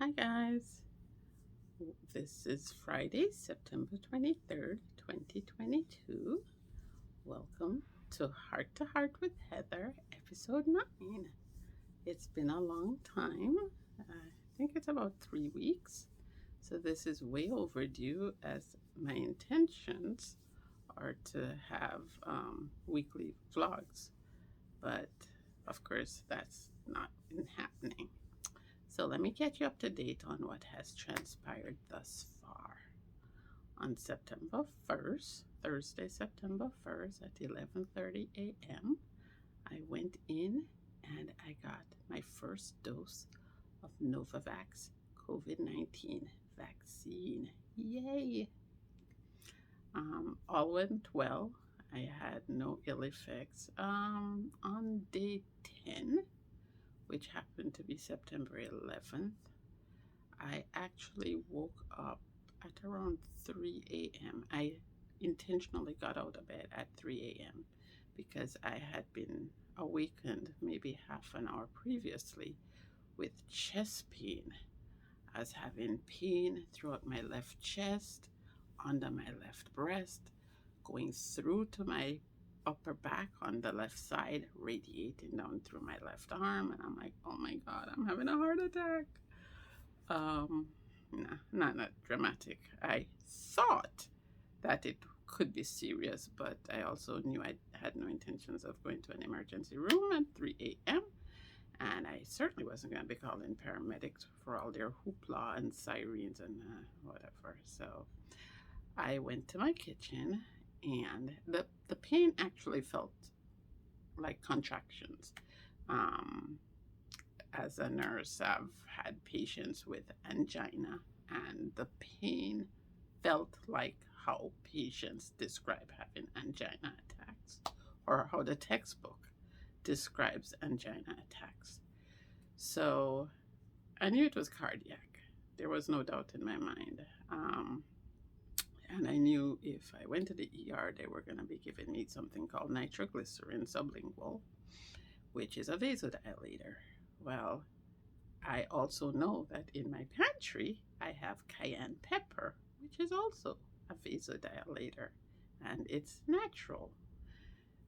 Hi, guys. This is Friday, September 23rd, 2022. Welcome to Heart with Heather, episode 9. It's been a long time. I think it's about 3 weeks. So, this is way overdue as my intentions are to have weekly vlogs. But of course, that's not been happening. So let me get you up to date on what has transpired thus far. On September 1st, Thursday, September 1st at 11:30 a.m., I went in and I got my first dose of Novavax COVID-19 vaccine. Yay! All went well. I had no ill effects. On day 10, which happened to be September 11th, I actually woke up at around 3 a.m. I intentionally got out of bed at 3 a.m. because I had been awakened maybe half an hour previously with chest pain. I was having pain throughout my left chest, under my left breast, going through to my upper back on the left side, radiating down through my left arm. And I'm like, oh my God, I'm having a heart attack. Um, nah, not dramatic. I thought that it could be serious, but I also knew I had no intentions of going to an emergency room at 3 a.m. And I certainly wasn't going to be calling paramedics for all their hoopla and sirens and whatever. So I went to my kitchen, and the pain actually felt like contractions. Um, as a nurse, I've had patients with angina, and the pain felt like how patients describe having angina attacks, or how the textbook describes angina attacks. So I knew it was cardiac. There was no doubt in my mind. And I knew if I went to the ER, they were going to be giving me something called nitroglycerin sublingual, which is a vasodilator. Well, I also know that in my pantry, I have cayenne pepper, which is also a vasodilator, and it's natural.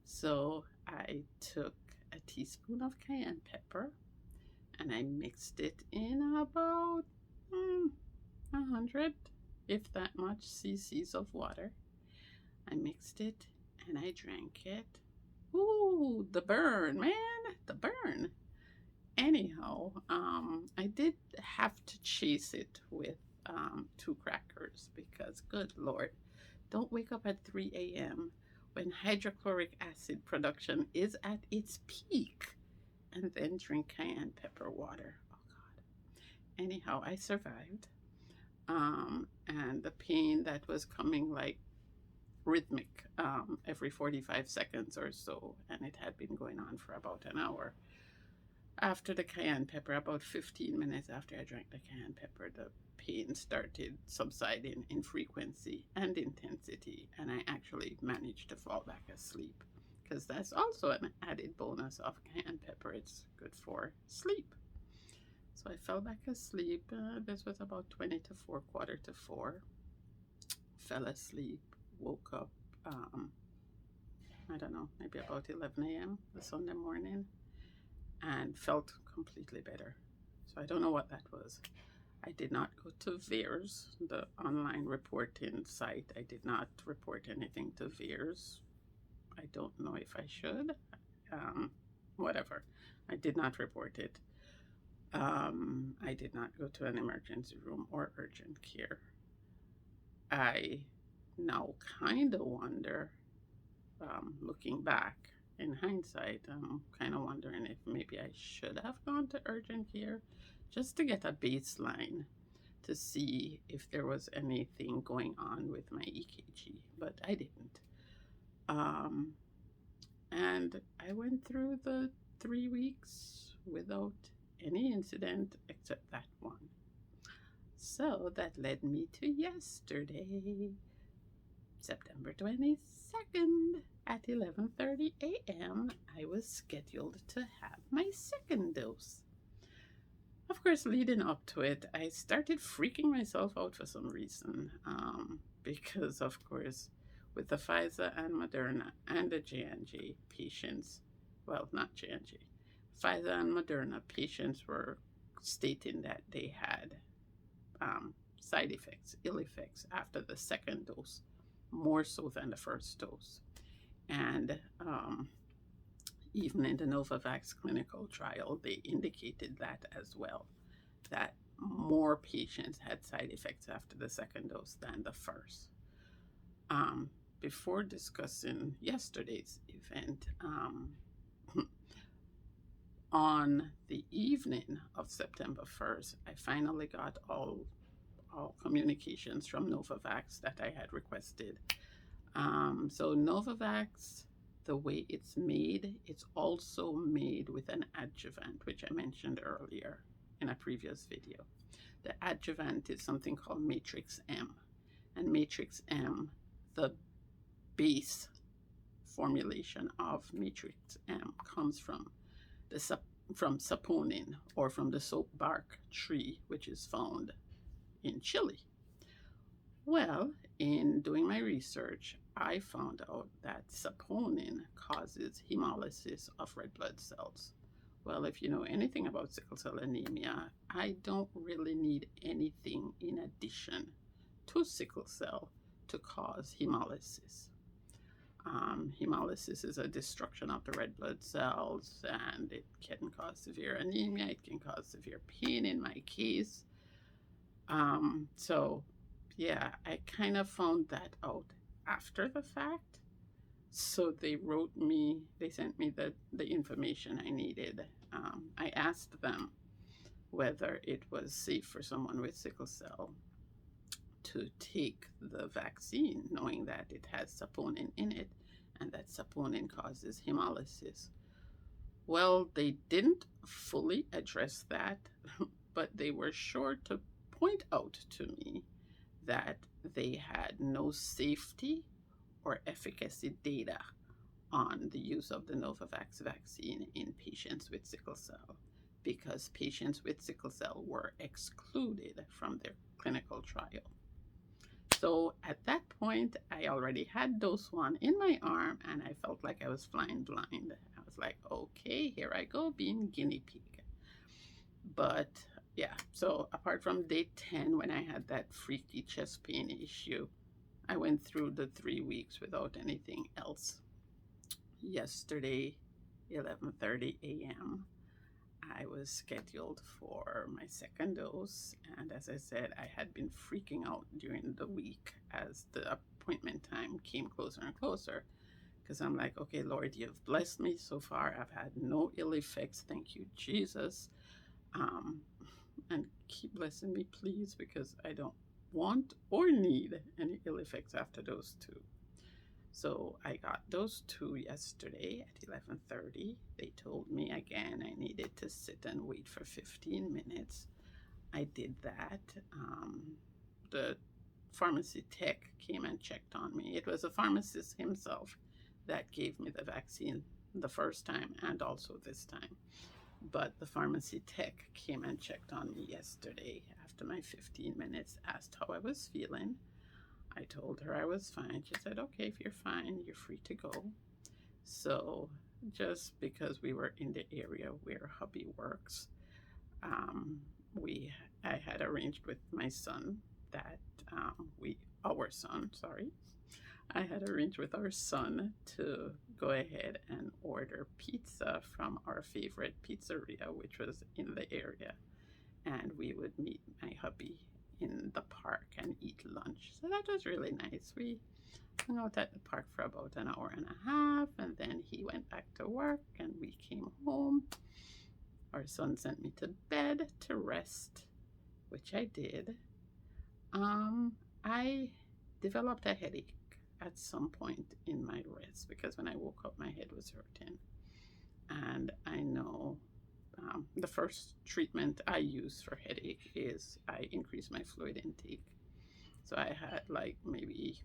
So I took a teaspoon of cayenne pepper and I mixed it in about 100, if that much, cc's of water. I mixed it and I drank it. Ooh, the burn, man, the burn. Anyhow, I did have to chase it with 2 crackers because, good Lord, don't wake up at 3 a.m. when hydrochloric acid production is at its peak and then drink cayenne pepper water. Oh, God. Anyhow, I survived. And the pain that was coming like rhythmic every 45 seconds or so, and it had been going on for about an hour. After the cayenne pepper, about 15 minutes after I drank the cayenne pepper, the pain started subsiding in frequency and intensity, and I actually managed to fall back asleep because that's also an added bonus of cayenne pepper. It's good for sleep. So I fell back asleep. This was about 20 to 4, quarter to 4. Fell asleep, woke up, I don't know, maybe about 11 a.m. the Sunday morning, and felt completely better. So I don't know what that was. I did not go to VAERS, the online reporting site. I did not report anything to VAERS. I don't know if I should. Whatever. I did not report it. I did not go to an emergency room or urgent care. I now kind of wonder, looking back in hindsight, I'm kind of wondering if maybe I should have gone to urgent care just to get a baseline to see if there was anything going on with my EKG, but I didn't. And I went through the 3 weeks without any incident except that one. So that led me to yesterday, September 22nd at 11:30 a.m. I was scheduled to have my second dose. Of course, leading up to it, I started freaking myself out for some reason. Because, of course, with the Pfizer and Moderna and the J&J patients, well, not J&J, Pfizer and Moderna patients were stating that they had side effects, ill effects after the second dose, more so than the first dose. And even in the Novavax clinical trial, they indicated that as well, that more patients had side effects after the second dose than the first. Before discussing yesterday's event, on the evening of September 1st, I finally got all communications from Novavax that I had requested. So Novavax, the way it's made, it's also made with an adjuvant, which I mentioned earlier in a previous video. The adjuvant is something called Matrix M. And Matrix M, the base formulation of Matrix M comes from saponin, or from the soap bark tree, which is found in Chile. Well, in doing my research, I found out that saponin causes hemolysis of red blood cells. Well, if you know anything about sickle cell anemia, I don't really need anything in addition to sickle cell to cause hemolysis. Hemolysis is a destruction of the red blood cells, and it can cause severe anemia. It can cause severe pain in my case. So yeah, I kind of found that out after the fact. So they sent me the information I needed. I asked them whether it was safe for someone with sickle cell to take the vaccine, knowing that it has saponin in it and that saponin causes hemolysis. Well, they didn't fully address that, but they were sure to point out to me that they had no safety or efficacy data on the use of the Novavax vaccine in patients with sickle cell, because patients with sickle cell were excluded from their clinical trial. So at that point, I already had dose 1 in my arm, and I felt like I was flying blind. I was like, okay, here I go, being guinea pig. But yeah, so apart from day 10, when I had that freaky chest pain issue, I went through the 3 weeks without anything else. Yesterday, 11:30 a.m., I was scheduled for my second dose, and as I said, I had been freaking out during the week as the appointment time came closer and closer, because I'm like, okay, Lord, you've blessed me so far. I've had no ill effects. Thank you, Jesus. And keep blessing me, please, because I don't want or need any ill effects after those 2. So I got those 2 yesterday at 11:30. They told me again I needed to sit and wait for 15 minutes. I did that. The pharmacy tech came and checked on me. It was a pharmacist himself that gave me the vaccine the first time and also this time. But the pharmacy tech came and checked on me yesterday after my 15 minutes, asked how I was feeling. I told her I was fine. She said, okay, if you're fine, you're free to go. So just because we were in the area where hubby works, I had arranged with my son that I had arranged with our son to go ahead and order pizza from our favorite pizzeria, which was in the area. And we would meet my hubby in the park and eat lunch. So that was really nice. We hung out at the park for about an hour and a half, and then he went back to work and we came home. Our son sent me to bed to rest, which I did. I developed a headache at some point in my rest, because when I woke up, my head was hurting. And I know the first treatment I use for headache is I increase my fluid intake. So I had like maybe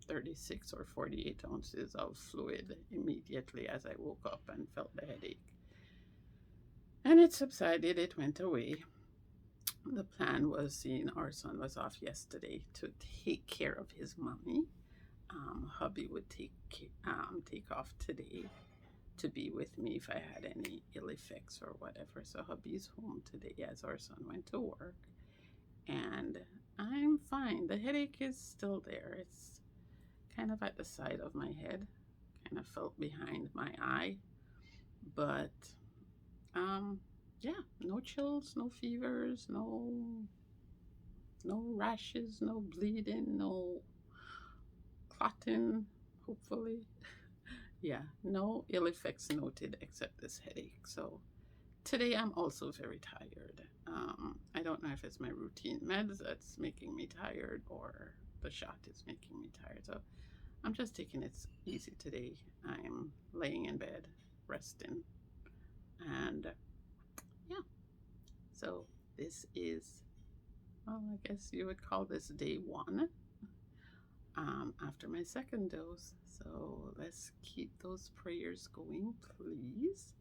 36 or 48 ounces of fluid immediately as I woke up and felt the headache. And it subsided, it went away. The plan was seeing our son was off yesterday to take care of his mommy. Hubby would take off today to be with me if I had any ill effects or whatever. So hubby's home today as our son went to work, and I'm fine. The headache is still there. It's kind of at the side of my head, kind of felt behind my eye, but um, yeah, no chills, no fevers, no rashes, no bleeding, no clotting. Hopefully, yeah, no ill effects noted except this headache. So today I'm also very tired. I don't know if it's my routine meds that's making me tired or the shot is making me tired. So I'm just taking it easy today. I'm laying in bed, resting, and yeah. So this is, well, I guess you would call this day one after my second dose. So let's keep those prayers going, please,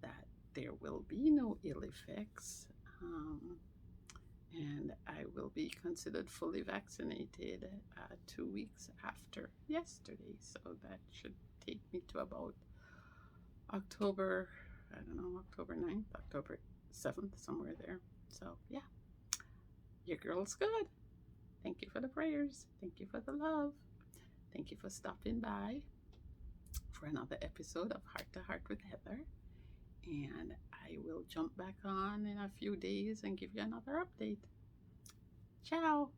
that there will be no ill effects. And I will be considered fully vaccinated 2 weeks after yesterday. So that should take me to about October, I don't know, October 9th, October 7th, somewhere there. So yeah, your girl's good. Thank you for the prayers. Thank you for the love. Thank you for stopping by for another episode of Heart to Heart with Heather. And I will jump back on in a few days and give you another update. Ciao.